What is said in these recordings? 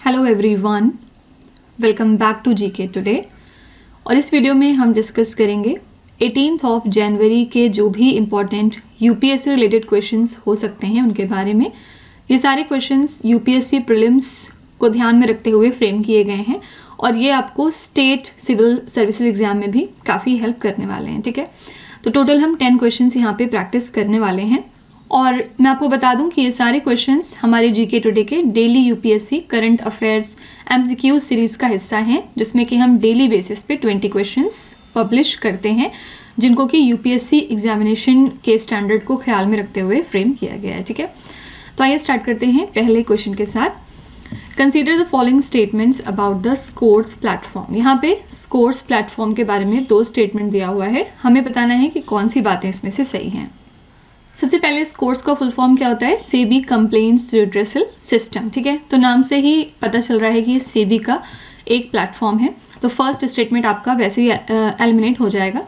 Hello everyone, welcome back to GK today. और इस video में हम डिस्कस करेंगे 18 जनवरी के जो भी इम्पोर्टेंट यूपीएससी रिलेटेड क्वेश्चंस हो सकते हैं उनके बारे में। ये सारे क्वेश्चंस यूपीएससी प्रीलिम्स को ध्यान में रखते हुए फ्रेम किए गए हैं और ये आपको स्टेट सिविल सर्विसेज एग्जाम में भी काफ़ी हेल्प करने वाले हैं। ठीक है, तो टोटल हम 10 क्वेश्चंस यहाँ पे प्रैक्टिस करने वाले हैं और मैं आपको बता दूं कि ये सारे क्वेश्चंस हमारे जीके टुडे के daily UPSC current affairs MCQ series का हिस्सा हैं, जिसमें कि हम डेली बेसिस पे 20 क्वेश्चंस पब्लिश करते हैं, जिनको कि यूपीएससी एग्जामिनेशन के स्टैंडर्ड को ख्याल में रखते हुए फ्रेम किया गया है। ठीक है, तो आइए स्टार्ट करते हैं पहले क्वेश्चन के साथ। Consider the following statements about the scores platform. यहाँ पे स्कोर्स प्लेटफॉर्म के बारे में 2 स्टेटमेंट दिया हुआ है, हमें बताना है कि कौन सी बातें इसमें से सही हैं। सबसे पहले स्कोर्स का फुल फॉर्म क्या होता है? SEBI complaints redressal system. ठीक है, तो नाम से ही पता चल रहा है कि सेबी का एक प्लेटफॉर्म है, तो फर्स्ट स्टेटमेंट आपका वैसे ही एलिमिनेट हो जाएगा।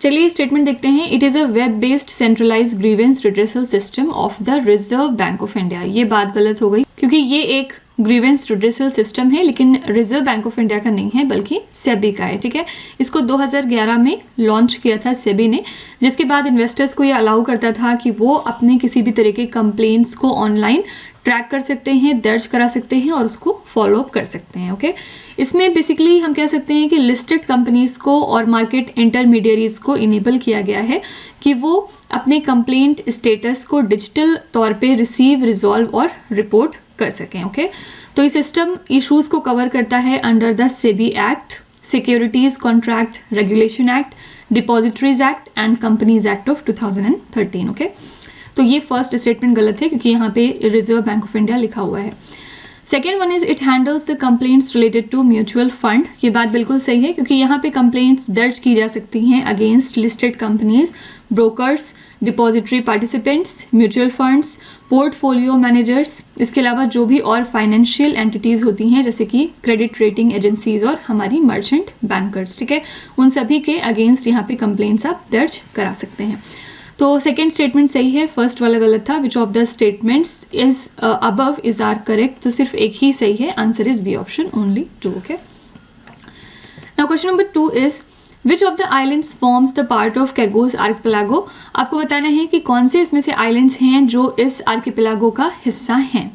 चलिए स्टेटमेंट देखते हैं। It is a web based centralize grievance redressal system of the Reserve Bank of India. ये बात गलत हो गई क्योंकि ये एक ग्रीवेंस रिड्रेसल सिस्टम है, लेकिन रिजर्व बैंक ऑफ इंडिया का नहीं है बल्कि सेबी का है। ठीक है, इसको 2011 में लॉन्च किया था सेबी ने, जिसके बाद इन्वेस्टर्स को ये अलाउ करता था कि वो अपने किसी भी तरह के कंप्लेंट्स को ऑनलाइन ट्रैक कर सकते हैं, दर्ज करा सकते हैं और उसको फॉलो अप कर सकते हैं। ओके, इसमें बेसिकली हम कह सकते हैं कि लिस्टेड कंपनीज को और मार्केट इंटरमीडियरीज को इनेबल किया गया है कि वो अपने कंप्लेंट स्टेटस को डिजिटल तौर पे रिसीव, रिजॉल्व और रिपोर्ट कर सकें। ओके, तो ये सिस्टम इश्यूज को कवर करता है under the SEBI act, securities contract regulation act, depositories act and companies act of 2013। Okay, तो ये फर्स्ट स्टेटमेंट गलत है क्योंकि यहाँ पे रिजर्व बैंक ऑफ इंडिया लिखा हुआ है। Second one is it handles the complaints related to mutual fund. ये बात बिल्कुल सही है क्योंकि यहाँ पे कंप्लेंट्स दर्ज की जा सकती हैं against listed companies, brokers, depository participants, mutual funds, portfolio managers, इसके अलावा जो भी और फाइनेंशियल एंटिटीज़ होती हैं जैसे कि क्रेडिट रेटिंग एजेंसीज और हमारी मर्चेंट बैंकर्स। ठीक है, उन सभी के अगेंस्ट यहाँ पे कंप्लेंट्स आप दर्ज करा सकते हैं। तो सेकेंड स्टेटमेंट सही है, फर्स्ट वाला गलत था। Which of the statements is above is are correct, तो सिर्फ एक ही सही है, answer is B option, only 2। Okay, now question number 2 is which of the islands forms the part of Chagos archipelago. आपको बताना है कि कौन से इसमें से आइलैंड्स हैं जो इस आर्किपेलागो का हिस्सा हैं।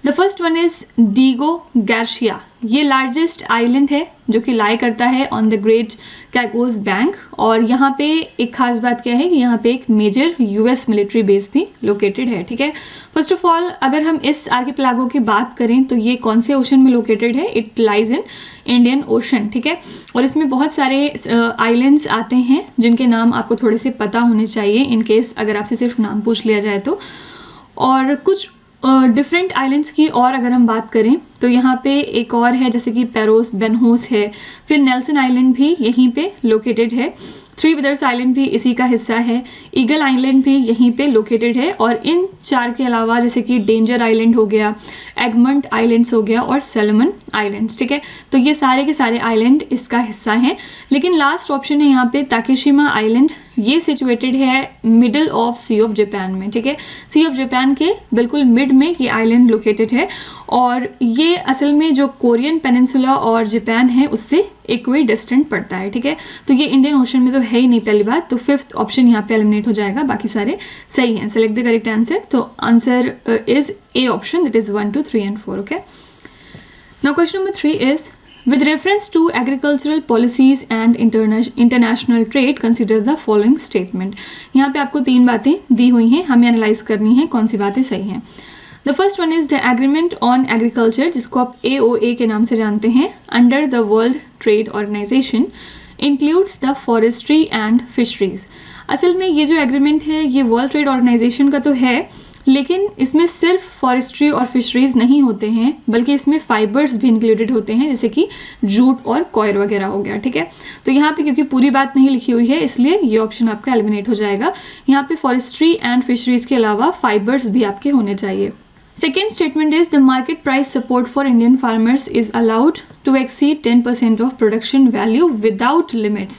The first one is Diego Garcia. ये लार्जेस्ट आइलैंड है जो कि लाई करता है ऑन द ग्रेट कैगोस बैंक, और यहाँ पे एक खास बात क्या है कि यहाँ पे एक मेजर यूएस मिलिट्री बेस भी लोकेटेड है। ठीक है, फर्स्ट ऑफ ऑल अगर हम इस आर्किपेलागो की बात करें तो ये कौन से ओशन में लोकेटेड है? It lies in Indian ocean. ठीक है, और इसमें बहुत सारे आइलैंड्स आते हैं जिनके नाम आपको थोड़े से पता होने चाहिए इन केस अगर आपसे सिर्फ नाम पूछ लिया जाए तो। और कुछ डिफरेंट आइलैंड्स की और अगर हम बात करें तो यहाँ पे एक और है जैसे कि पेरोस बेनहोस है, फिर नेल्सन आइलैंड भी यहीं पे लोकेटेड है, थ्री ब्रदर्स आइलैंड भी इसी का हिस्सा है, ईगल आइलैंड भी यहीं पे लोकेटेड है, और इन 4 के अलावा जैसे कि डेंजर आइलैंड हो गया, एगमंट आइलैंड्स हो गया और सैलमन आइलैंड्स। ठीक है, तो ये सारे के सारे आइलैंड इसका हिस्सा हैं। लेकिन लास्ट ऑप्शन है यहाँ पे ताकेशिमा आइलैंड, ये सिचुएटेड है middle of sea of Japan में। ठीक है, सी ऑफ जापान के बिल्कुल मिड में ये आइलैंड लोकेटेड है, और ये असल में जो कोरियन पेनिनसुला और जापान है उससे इक्वी डिस्टेंट पड़ता है। ठीक है, तो ये इंडियन ओशन में तो है ही नहीं पहली बात, तो फिफ्थ ऑप्शन यहाँ पे एलिमिनेट हो जाएगा, बाकी सारे सही हैं। सेलेक्ट द करेक्ट आंसर, तो answer is A option, that is 1, 2, 3 and 4। Okay, now question number 3 is with reference to agricultural policies and international trade consider the following statement। यहाँ पे आपको 3 बातें दी हुई हैं, हमें एनालाइज करनी है कौन सी बातें सही हैं। The first one is the agreement on agriculture, जिसको आप AOA के नाम से जानते हैं, under the World Trade Organization includes the forestry and fisheries. असल में ये जो एग्रीमेंट है ये वर्ल्ड ट्रेड ऑर्गेनाइजेशन का तो है, लेकिन इसमें सिर्फ फॉरेस्ट्री और फिशरीज नहीं होते हैं बल्कि इसमें फाइबर्स भी इंक्लूडेड होते हैं जैसे कि जूट और कॉयर वगैरह हो गया। ठीक है, तो यहाँ पे क्योंकि पूरी बात नहीं लिखी हुई है इसलिए ये ऑप्शन आपका एलिमिनेट हो जाएगा। यहाँ पे फॉरेस्ट्री एंड फिशरीज के अलावा फाइबर्स भी आपके होने चाहिए। Second statement is the market price support for Indian farmers is allowed to exceed 10% of production value without limits।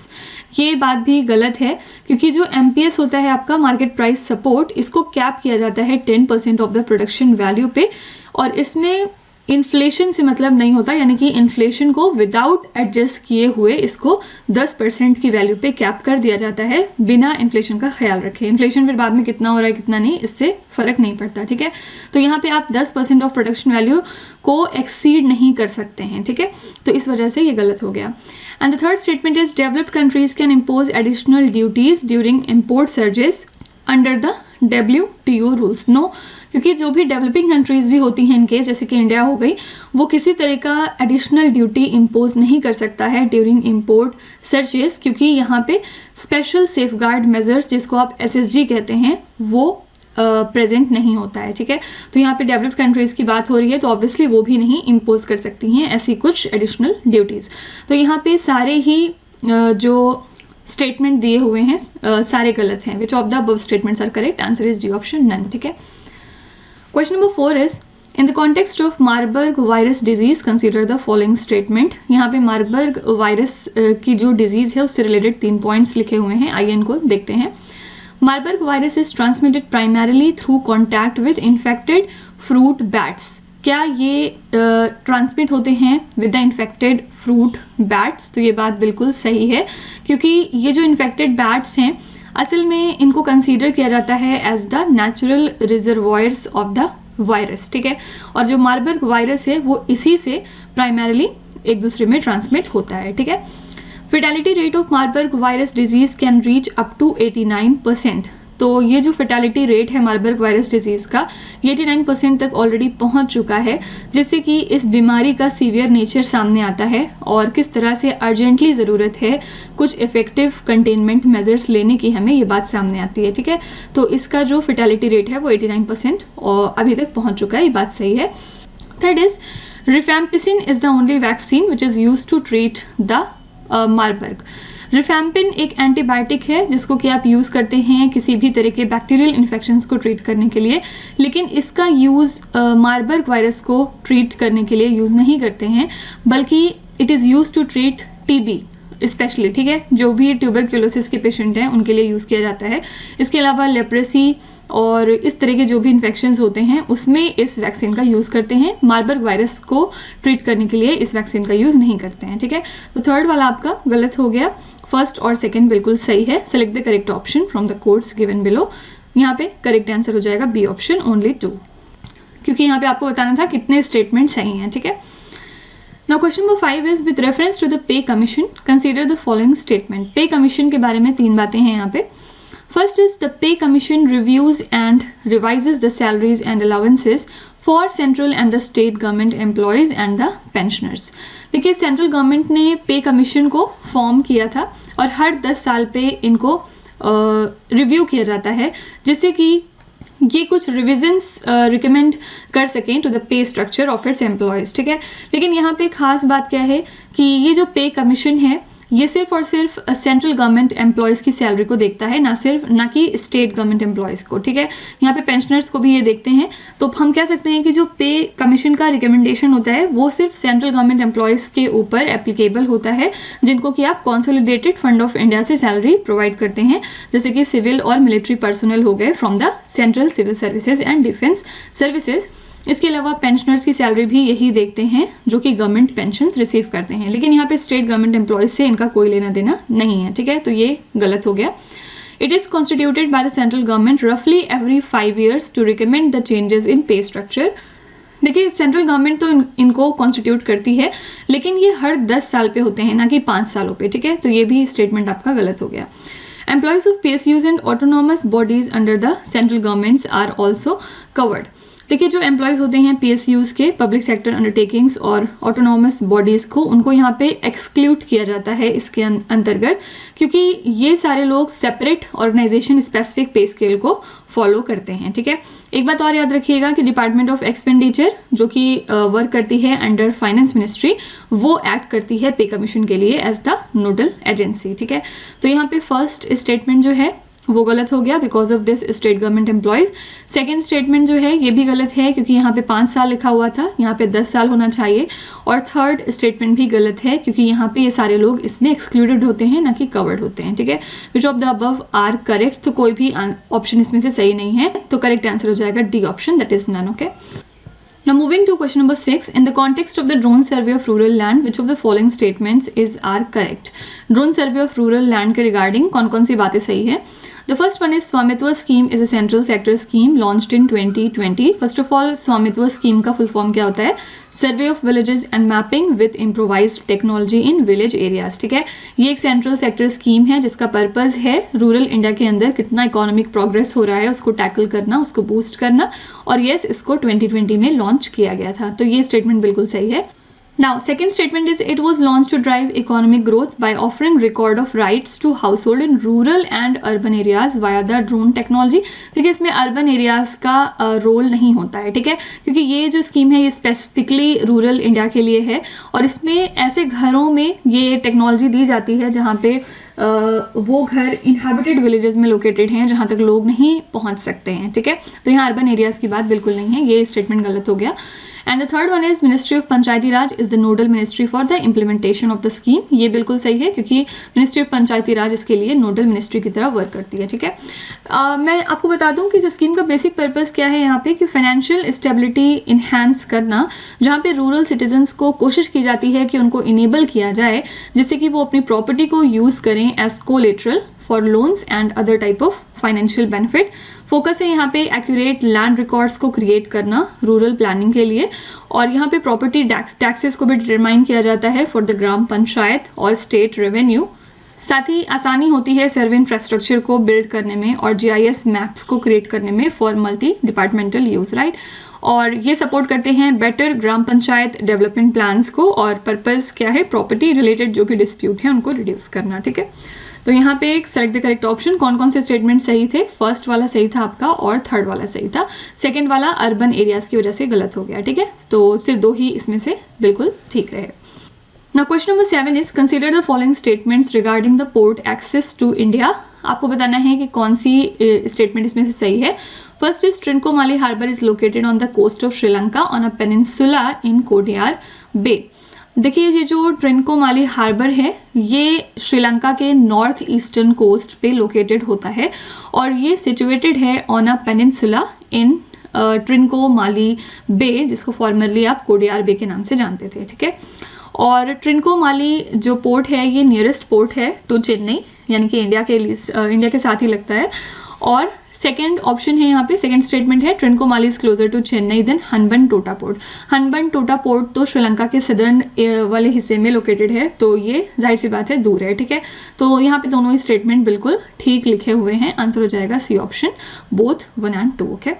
ये बात भी गलत है क्योंकि जो MPS होता है आपका मार्केट प्राइस सपोर्ट, इसको कैप किया जाता है 10% ऑफ द प्रोडक्शन वैल्यू पे, और इसमें इन्फ्लेशन से मतलब नहीं होता, यानी कि इन्फ्लेशन को विदाउट एडजस्ट किए हुए इसको 10% की वैल्यू पे कैप कर दिया जाता है बिना इन्फ्लेशन का ख्याल रखे। इन्फ्लेशन फिर बाद में कितना हो रहा है कितना नहीं, इससे फर्क नहीं पड़ता, ठीक है। तो यहाँ पे आप 10% ऑफ प्रोडक्शन वैल्यू को एक्सीड नहीं कर सकते हैं, ठीक है। तो इस वजह से ये गलत हो गया। And the third statement is developed countries can impose additional duties during import surges under the WTO rules. No, क्योंकि जो भी डेवलपिंग कंट्रीज भी होती हैं इनकेस जैसे कि इंडिया हो गई, वो किसी तरह का एडिशनल ड्यूटी इम्पोज नहीं कर सकता है ड्यूरिंग इम्पोर्ट सर्चेस, क्योंकि यहाँ पे स्पेशल सेफगार्ड मेजर्स जिसको आप SSG कहते हैं वो प्रेजेंट नहीं होता है, ठीक है। तो यहाँ पे डेवलप्ड कंट्रीज की बात हो रही है तो ऑब्वियसली वो भी नहीं इम्पोज कर सकती हैं ऐसी कुछ एडिशनल ड्यूटीज। तो यहाँ पे सारे ही जो स्टेटमेंट दिए हुए हैं सारे गलत हैं। Which of the above statements are correct? Answer is D option, none, ठीक है। Question number 4 is in the context of Marburg virus disease consider the following statement. यहाँ पे मार्बर्ग वायरस की जो डिजीज है उससे रिलेटेड 3 पॉइंट्स लिखे हुए हैं, आइए इनको देखते हैं। Marburg virus is transmitted primarily through contact with infected fruit bats. क्या ये ट्रांसमिट होते हैं with the infected fruit bats? तो ये बात बिल्कुल सही है, क्योंकि ये जो इन्फेक्टेड बैट्स हैं असल में इनको कंसीडर किया जाता है as the natural reservoirs of the virus, ठीक है। और जो मार्बर्ग वायरस है वो इसी से प्राइमरीली एक दूसरे में ट्रांसमिट होता है, ठीक है। Fatality rate of Marburg virus disease can reach up to 89%। तो ये जो फेटेलिटी रेट है मार्बर्ग वायरस डिजीज का, ये 89% तक ऑलरेडी पहुंच चुका है, जिससे कि इस बीमारी का सीवियर नेचर सामने आता है और किस तरह से अर्जेंटली ज़रूरत है कुछ इफेक्टिव कंटेनमेंट मेजर्स लेने की, हमें ये बात सामने आती है, ठीक है। तो इसका जो फेटेलिटी रेट है वो 89% और अभी तक पहुंच चुका है, ये बात सही है। Third is rifampicin is the only vaccine which is use to treat the Marburg. Rifampin एक एंटीबायोटिक है जिसको कि आप यूज़ करते हैं किसी भी तरह के बैक्टीरियल इन्फेक्शंस को ट्रीट करने के लिए, लेकिन इसका यूज़ मार्बर्ग वायरस को ट्रीट करने के लिए यूज़ नहीं करते हैं, बल्कि it is use to treat TB specially, ठीक है। जो भी ट्यूबरक्यूलोसिस के पेशेंट हैं उनके लिए यूज़ किया जाता है। इसके अलावा लेप्रेसी और इस तरह के जो भी इन्फेक्शंस होते हैं उसमें इस वैक्सीन का यूज़ करते हैं। मार्बर्ग वायरस को ट्रीट करने के लिए इस वैक्सीन का यूज़ नहीं करते हैं, ठीक है। तो थर्ड वाला आपका गलत हो गया, फर्स्ट और सेकंड बिल्कुल सही है। Select the correct option from the codes given below. यहाँ पे करेक्ट आंसर हो जाएगा बी ऑप्शन, ओनली 2, क्योंकि यहाँ पे आपको बताना था कितने स्टेटमेंट सही हैं, ठीक है। Now question number 5 is with reference to the pay commission consider the following statement. Pay commission के बारे में 3 बातें हैं यहाँ पे। First is the pay commission reviews and revises the salaries and allowances for central and the state government employees and the pensioners. देखिए, central government ने pay commission को फॉर्म किया था और हर 10 साल पे इनको रिव्यू किया जाता है, जिससे कि ये कुछ रिविजन्स रिकमेंड कर सकें to the pay structure of its employees, ठीक है। लेकिन यहाँ पे खास बात क्या है कि ये जो पे कमीशन है ये सिर्फ और सिर्फ सेंट्रल गवर्नमेंट एम्प्लॉयज़ की सैलरी को देखता है, ना कि स्टेट गवर्नमेंट एम्प्लॉयज़ को, ठीक है। यहाँ पे पेंशनर्स को भी ये देखते हैं। तो हम कह सकते हैं कि जो पे कमीशन का रिकमेंडेशन होता है वो सिर्फ सेंट्रल गवर्नमेंट एम्प्लॉयज़ के ऊपर एप्लीकेबल होता है, जिनको कि आप कंसोलिडेटेड फंड ऑफ इंडिया से सैलरी प्रोवाइड करते हैं, जैसे कि सिविल और मिलिट्री पर्सनल हो गए from the central civil services and defence services. इसके अलावा पेंशनर्स की सैलरी भी यही देखते हैं जो कि गवर्नमेंट पेंशन्स रिसीव करते हैं, लेकिन यहाँ पे स्टेट गवर्नमेंट एम्प्लॉयज से इनका कोई लेना देना नहीं है, ठीक है। तो ये गलत हो गया। It is constituted by the central government रफली every 5 years to recommend the changes in pay structure. देखिए, सेंट्रल गवर्नमेंट तो इनको कॉन्स्टिट्यूट करती है, लेकिन ये हर 10 साल पे होते हैं, ना कि 5 सालों पे, ठीक है। तो ये भी स्टेटमेंट आपका गलत हो गया। Employees of PSUs and autonomous bodies under the central governments are also covered. देखिए, जो एम्प्लॉयज़ होते हैं PSUs के, पब्लिक सेक्टर अंडरटेकिंग्स और ऑटोनॉमस बॉडीज़ को, उनको यहाँ पे एक्सक्लूड किया जाता है इसके अंतर्गत, क्योंकि ये सारे लोग separate organization specific pay scale को फॉलो करते हैं, ठीक है। एक बात और याद रखिएगा कि डिपार्टमेंट ऑफ एक्सपेंडिचर जो कि वर्क करती है अंडर फाइनेंस मिनिस्ट्री, वो एक्ट करती है पे कमीशन के लिए एज द नोडल एजेंसी, ठीक है। तो यहाँ पे फर्स्ट स्टेटमेंट जो है वो गलत हो गया because of this state government employees. Second statement जो है ये भी गलत है, क्योंकि यहाँ पे 5 साल लिखा हुआ था, यहाँ पे 10 साल होना चाहिए। और थर्ड स्टेटमेंट भी गलत है, क्योंकि यहाँ पे ये सारे लोग इसमें एक्सक्लूडेड होते हैं, ना कि कवर्ड होते हैं, ठीक है। Which of the above are correct, तो कोई भी ऑप्शन इसमें से सही नहीं है, तो करेक्ट आंसर हो जाएगा D option, that is none, okay. Now moving to question number 6, in the context of the drone survey of rural land, which of the following statements are correct? Drone survey of rural land के regarding कौन-कौन सी बातें सही है? The first one is स्वामित्व scheme is a central sector scheme launched in 2020. First of all, स्वामित्व scheme का full form क्या होता है? Survey of villages and mapping with improvised technology in village areas. ठीक है, ये एक सेंट्रल सेक्टर स्कीम है जिसका पर्पस है रूरल इंडिया के अंदर कितना इकोनॉमिक प्रोग्रेस हो रहा है उसको टैकल करना, उसको बूस्ट करना, और यस इसको 2020 में लॉन्च किया गया था। तो ये स्टेटमेंट बिल्कुल सही है। Now, second statement is it was launched to drive economic growth by offering record of rights to household in rural and urban areas via the drone technology। देखिए इसमें urban areas का रोल नहीं होता है, ठीक है, क्योंकि ये जो स्कीम है ये स्पेसिफिकली रूरल इंडिया के लिए है और इसमें ऐसे घरों में ये टेक्नोलॉजी दी जाती है जहाँ पे वो घर इनहैबिटेड विलेजेस में लोकेटेड हैं जहाँ तक लोग नहीं पहुँच सकते हैं। ठीक है, तो यहाँ अर्बन एरियाज़ की बात बिल्कुल नहीं है, ये स्टेटमेंट गलत हो गया। And the third one is ministry of Panchayati Raj is the nodal ministry for the implementation of the scheme. ये बिल्कुल सही है क्योंकि मिनिस्ट्री ऑफ पंचायती राज इसके लिए नोडल मिनिस्ट्री की तरह वर्क करती है। ठीक है, मैं आपको बता दूं कि इस स्कीम का बेसिक पर्पस क्या है यहाँ पे कि फाइनेंशियल स्टेबिलिटी इन्हांस करना, जहाँ पे रूरल सिटीजन्स को कोशिश की जाती है कि उनको इनेबल किया जाए जिससे कि वो अपनी प्रॉपर्टी को यूज़ करें as collateral for loans and other type of financial benefit. Focus है यहाँ पे एक्यूरेट लैंड रिकॉर्ड्स को क्रिएट करना रूरल प्लानिंग के लिए, और यहाँ पे प्रॉपर्टी टैक्सेस को भी डिटरमाइन किया जाता है फॉर द ग्राम पंचायत और स्टेट रेवेन्यू। साथ ही आसानी होती है सर्वे इंफ्रास्ट्रक्चर को बिल्ड करने में और GIS मैप्स को क्रिएट करने में for multi departmental use, right. और ये सपोर्ट करते हैं बेटर ग्राम पंचायत डेवलपमेंट प्लान्स को, और पर्पस क्या है, प्रॉपर्टी रिलेटेड जो भी डिस्प्यूट है उनको रिड्यूस करना। ठीक है, तो यहाँ पे एक सेलेक्ट द करेक्ट ऑप्शन, कौन कौन से स्टेटमेंट सही थे? फर्स्ट वाला सही था आपका और थर्ड वाला सही था, सेकंड वाला अर्बन एरियाज की वजह से गलत हो गया। ठीक है, तो सिर्फ 2 ही इसमें से बिल्कुल ठीक रहे। Now question number 7 is consider the following statements regarding the port access to India. आपको बताना है कि कौन सी स्टेटमेंट इसमें से सही है। First is Trincomalee harbour is located on the coast of Sri Lanka on a peninsula in Koddiyar bay. देखिए ये जो ट्रिनकोमाली हार्बर है ये श्रीलंका के नॉर्थ ईस्टर्न कोस्ट पे लोकेटेड होता है और ये सिचुएटेड है ऑन अ पेनिनसुला इन ट्रिनकोमाली बे, जिसको फॉर्मरली आप कोडियार बे के नाम से जानते थे। ठीक है, और ट्रिनकोमाली जो पोर्ट है ये नियरेस्ट पोर्ट है टू चेन्नई, यानी कि इंडिया के साथ ही लगता है। और सेकेंड ऑप्शन है यहाँ पे, सेकेंड स्टेटमेंट है Trincomalee is closer to Chennai than Hambantota port. Hambantota port तो श्रीलंका के सदर्न वाले हिस्से में लोकेटेड है, तो ये जाहिर सी बात है दूर है। ठीक है, तो यहाँ पे दोनों ही स्टेटमेंट बिल्कुल ठीक लिखे हुए हैं। आंसर हो जाएगा C option, both 1 and 2। Okay,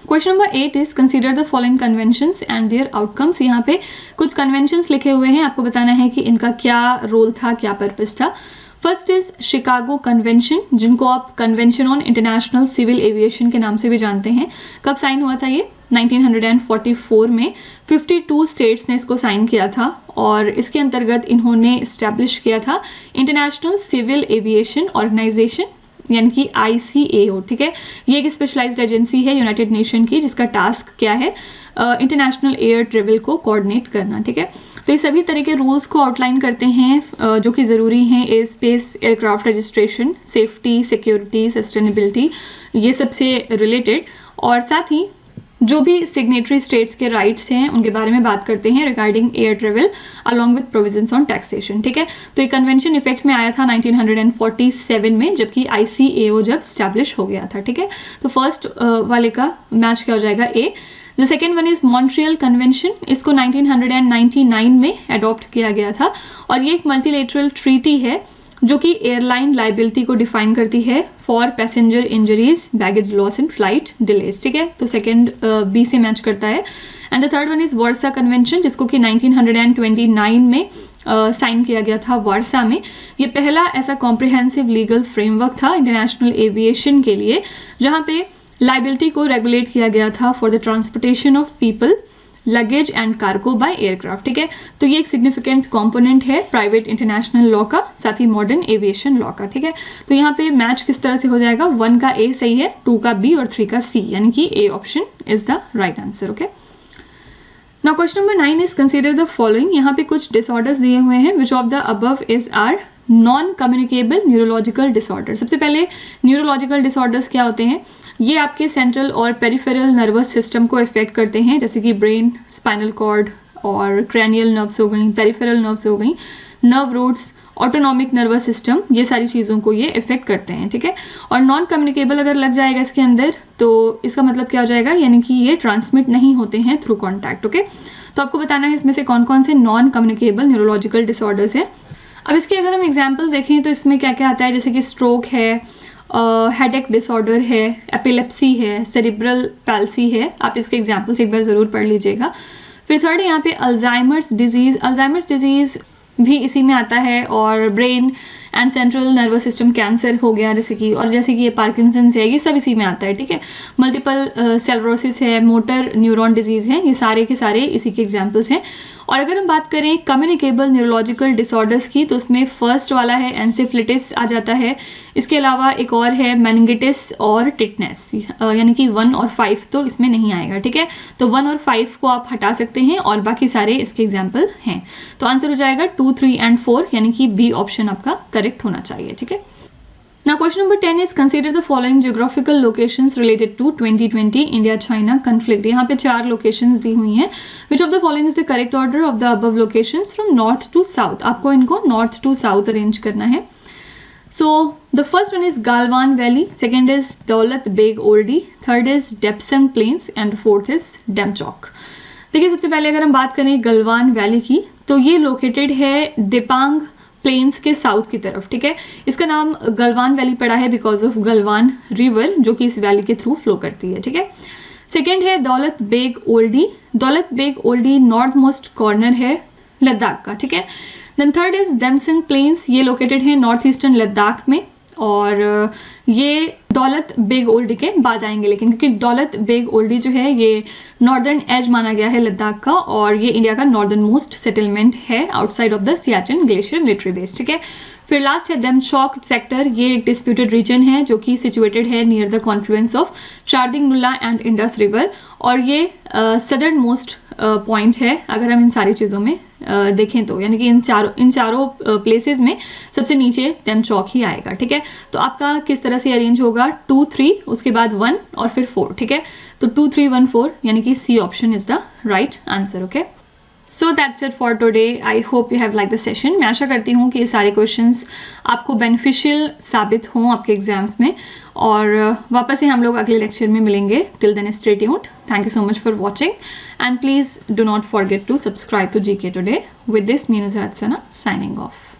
question number 8 is consider the following conventions and their outcomes. यहाँ पे कुछ कन्वेंशंस लिखे हुए हैं, आपको बताना है कि इनका क्या रोल था, क्या पर्पस था। फर्स्ट इज शिकागो कन्वेंशन, जिनको आप convention on international civil aviation के नाम से भी जानते हैं। कब साइन हुआ था ये? 1944 में 52 स्टेट्स ने इसको साइन किया था और इसके अंतर्गत इन्होंने इस्टेब्लिश किया था इंटरनेशनल सिविल एविएशन ऑर्गेनाइजेशन, यानी कि ICAO। ठीक है, ये एक स्पेशलाइज्ड एजेंसी है यूनाइटेड नेशन की जिसका टास्क क्या है, इंटरनेशनल एयर ट्रेवल को कोऑर्डिनेट करना। ठीक है, तो ये सभी तरह के रूल्स को आउटलाइन करते हैं जो कि ज़रूरी हैं air space aircraft registration, safety, security, sustainability, ये सबसे रिलेटेड, और साथ ही जो भी सिग्नेटरी स्टेट्स के राइट्स हैं उनके बारे में बात करते हैं regarding air travel along with provisions on taxation. ठीक है, तो ये कन्वेंशन इफेक्ट में आया था 1947 में, जबकि ICAO जब स्टैब्लिश हो गया था। ठीक है, तो फर्स्ट वाले का मैच क्या हो जाएगा, A. The second one is Montreal convention, इसको 1999 में अडॉप्ट किया गया था और ये एक मल्टीलेटरल ट्रीटी है जो कि एयरलाइन लाइबिलिटी को डिफाइन करती है for passenger injuries, baggage loss and flight delays. ठीक है, तो सेकेंड बी से मैच करता है। And the third one is versa convention, जिसको कि 1929 में साइन किया गया था वार्सा में। ये पहला ऐसा कॉम्प्रिहेंसिव लीगल फ्रेमवर्क था इंटरनेशनल एविएशन के लिए जहाँ पे लाइबिलिटी को रेगुलेट किया गया था for the transportation of people, luggage and cargo by aircraft. ठीक है, तो ये एक सिग्निफिकेंट कंपोनेंट है प्राइवेट इंटरनेशनल लॉ का, साथ ही मॉडर्न एविएशन लॉ का। ठीक है, तो यहाँ पे मैच किस तरह से हो जाएगा, 1 का ए सही है, 2 का बी और 3 का सी, यानी कि A option is the right answer. Okay, now question number 9 is consider the following. यहाँ पे कुछ डिसऑर्डर्स दिए हुए हैं। Which of the above is are non communicable neurological disorder. सबसे पहले न्यूरोलॉजिकल डिसऑर्डर्स क्या होते हैं? ये आपके सेंट्रल और पेरिफेरल नर्वस सिस्टम को इफेक्ट करते हैं, जैसे कि ब्रेन, स्पाइनल कॉर्ड और क्रैनियल नर्व्स हो गई, पेरिफेरल नर्व्स हो गई, nerve roots, autonomic nervous system, ये सारी चीज़ों को ये इफेक्ट करते हैं, ठीक है। और नॉन कम्युनिकेबल अगर लग जाएगा इसके अंदर तो इसका मतलब क्या हो जाएगा, यानी कि ये ट्रांसमिट नहीं होते हैं थ्रू कॉन्टैक्ट, ओके। तो आपको बताना है इसमें से कौन कौन से नॉन कम्युनिकेबल न्यूरोलॉजिकल डिसऑर्डर्स हैं। अब इसके अगर हम एग्जाम्पल्स देखें तो इसमें क्या क्या आता है, जैसे कि स्ट्रोक है, हेडेक डिसऑर्डर है, एपिलेप्सी है, सेरिब्रल पैल्सी है। आप इसके एग्जाम्पल्स एक बार ज़रूर पढ़ लीजिएगा। फिर थर्ड है यहाँ पे अल्जाइमर्स डिजीज़। अल्जाइमर्स डिजीज़ भी इसी में आता है, और brain and central nervous system cancer हो गया जैसे कि, और जैसे कि ये पार्किंसंस है, ये सब इसी में आता है, ठीक है। मल्टीपल सेलरोसिस है, मोटर न्यूरॉन डिजीज़ है, ये सारे के सारे इसी के एग्जाम्पल्स हैं। और अगर हम बात करें कम्युनिकेबल न्यूरोलॉजिकल डिसऑर्डर्स की, तो उसमें फर्स्ट वाला है एनसेफेलिटिस आ जाता है। इसके अलावा एक और है मेनिंगिटिस और टिटनेस, यानी कि 1 और 5 तो इसमें नहीं आएगा, ठीक है। तो 1 और 5 को आप हटा सकते हैं और बाकी सारे इसके एग्जाम्पल हैं। तो आंसर हो जाएगा 2, 3 एंड 4, यानी कि बी ऑप्शन आपका करेक्ट होना चाहिए, ठीक है। Now question number 10 is consider the following geographical locations related to 2020 India-China conflict। यहाँ पे 4 locations दी हुई हैं। Which of the following is the correct order of the above locations from north to south? आपको इनको north to south arrange करना है। So the first one is Galwan Valley, second is Daulat Beg Oldie, third is Depsang Plains and fourth is Demchok। देखिए सबसे पहले अगर हम बात करें गलवान वैली की, तो ये लोकेटेड है दिपांग प्लेन्स के साउथ की तरफ, ठीक है। इसका नाम गलवान वैली पड़ा है बिकॉज ऑफ गलवान रिवर जो कि इस वैली के थ्रू फ्लो करती है, ठीक है। सेकेंड है दौलत Beg Oldi. Daulat Beg Oldi north most corner है लद्दाख का, ठीक है। Then third is Depsang plains, ये लोकेटेड है नॉर्थ ईस्टर्न लद्दाख में, और ये दौलत बेग ओल्डी के बाद आएंगे, लेकिन क्योंकि दौलत बेग ओल्डी जो है ये नॉर्दर्न एज माना गया है लद्दाख का, और ये इंडिया का नॉर्दर्न मोस्ट सेटलमेंट है outside of the Siachen glacier military base, ठीक है। फिर लास्ट है देमचौक सेक्टर, ये एक डिस्प्यूटेड रीजन है जो कि सिचुएटेड है नियर द कॉन्फ्लुएंस ऑफ चार्दिंग नुला एंड इंडस रिवर, और ये सदर्न मोस्ट पॉइंट है अगर हम इन सारी चीज़ों में देखें तो, यानी कि इन चारों प्लेसेस में सबसे नीचे देमचौक ही आएगा, ठीक है। तो आपका किस तरह से अरेंज होगा, 2, 3, उसके बाद 1 और फिर 4, ठीक है। तो 2, 3, 1, 4, यानी कि C option is the right answer, okay. So that's it for today. I hope you have like the session. मैं आशा करती हूँ कि ये सारे क्वेश्चंस आपको बेनिफिशियल साबित हों आपके एग्जाम्स में, और वापस से हम लोग अगले लेक्चर में मिलेंगे। Till then stay tuned. Thank you so much for watching, and please do not forget to subscribe to GK Today। With this me Nuzhat Sana signing of.